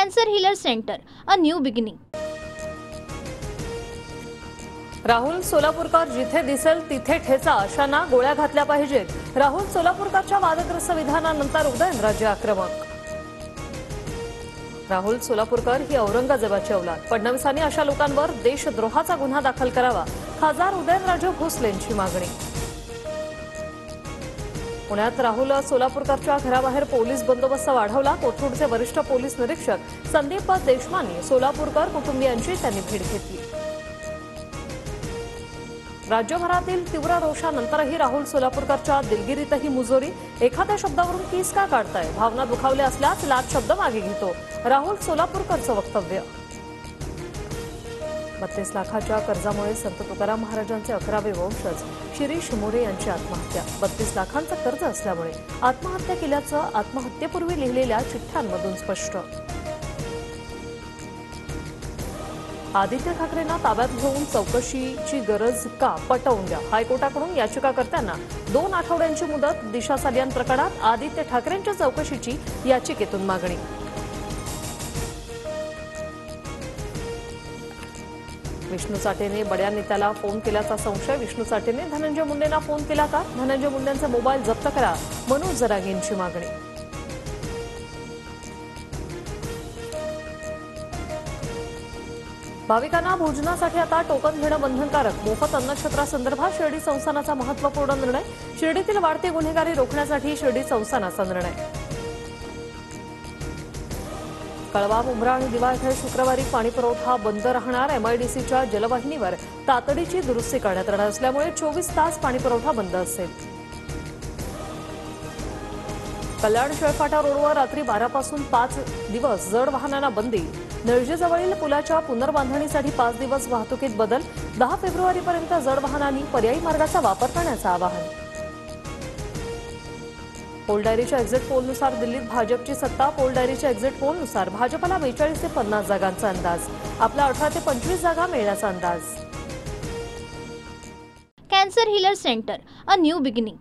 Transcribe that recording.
Cancer healer centre, a new beginning. Rahul Solapurkar जिथे दिसेल तिथे ठेचा अशांना गोळ्या घातल्या पाहिजेत। राहुल सोलापूरकरच्या वादग्रस्त विधानानंतर उदयनराजे आक्रमक। राहुल सोलापूरकर ही औरंगजेबाची औलाद। फडणवीसांनी अशा लोकांवर देशद्रोहाचा गुन्हा दाखल करावा, खासदार उदयनराजे भोसलेंची मागणी। पुण्यात राहुल सोलापूरकरच्या घराबाहेर पोलीस बंदोबस्त वाढवला। कोथरूडचे वरिष्ठ पोलीस निरीक्षक संदीप देशमानी सोलापूरकर कुटुंबियांची त्यांनी भेट घेतली। राज्यभरातील तीव्र रोषानंतरही राहुल सोलापूरकरच्या दिलगिरीतही मुजोरी। एखाद्या शब्दावरून केस का काढताय? भावना दुखावल्या असल्यास लाच शब्द मागे घेतो, राहुल सोलापूरकरचं वक्तव्य। 32 लाखाच्या कर्जामुळे संत तुकाराम महाराजांचे 11वे वंशज शिरीष मोरे यांची आत्महत्या। 32 लाखांचं कर्ज असल्यामुळे आत्महत्या केल्याचं आत्महत्येपूर्वी लिहिलेल्या चिठ्ठ्यांमधून स्पष्ट। आदित्य ठाकरेंना ताब्यात घेऊन चौकशीची गरज का? पटवून द्या। हायकोर्टाकडून याचिकाकर्त्यांना 2 आठवड्यांची मुदत। दिशा सालियान प्रकरणात आदित्य ठाकरेंच्या चौकशीची याचिकेतून मागणी। विष्णू साठेने बड्या नेत्याला फोन केल्याचा संशय। विष्णू साठेने धनंजय मुंडेंना फोन केला का? धनंजय मुंडेंचे मोबाईल जप्त करा, मनोज जरांगेंची मागणी। भाविकांना भोजनासाठी आता टोकन घेणं बंधनकारक। मोफत अन्नछत्रासंदर्भात शिर्डी संस्थानाचा महत्त्वपूर्ण निर्णय। शिर्डीतील वाढती गुन्हेगारी रोखण्यासाठी शिर्डी संस्थानाचा निर्णय। कळवा, मुंब्रा आणि दिवा येथे शुक्रवारी पाणीपुरवठा बंद राहणार। एमआयडीसीच्या जलवाहिनीवर तातडीची दुरुस्ती करण्यात येणार असल्यामुळे 24 तास पाणीपुरवठा बंद असेल। कल्याण शेळफाटा रोडवर रात्री 12 पासून 5 दिवस जड वाहनांना बंदी। निळजेजवळील पुलाच्या पुनर्बांधणीसाठी 5 दिवस वाहतुकीत बदल। 10 फेब्रुवारीपर्यंत जड वाहनांनी पर्यायी मार्गाचा वापर करण्याचं आवाहन। पोल डायरीच्या एक्झिट पोलनुसार दिल्लीत भाजपची सत्ता। पोल डायरीच्या एक्झिट पोलनुसार भाजपला 42 ते 50 जागांचा अंदाज। आपला 18 ते 25 जागा मिळण्याचा अंदाज। Cancer healer centre, a new beginning.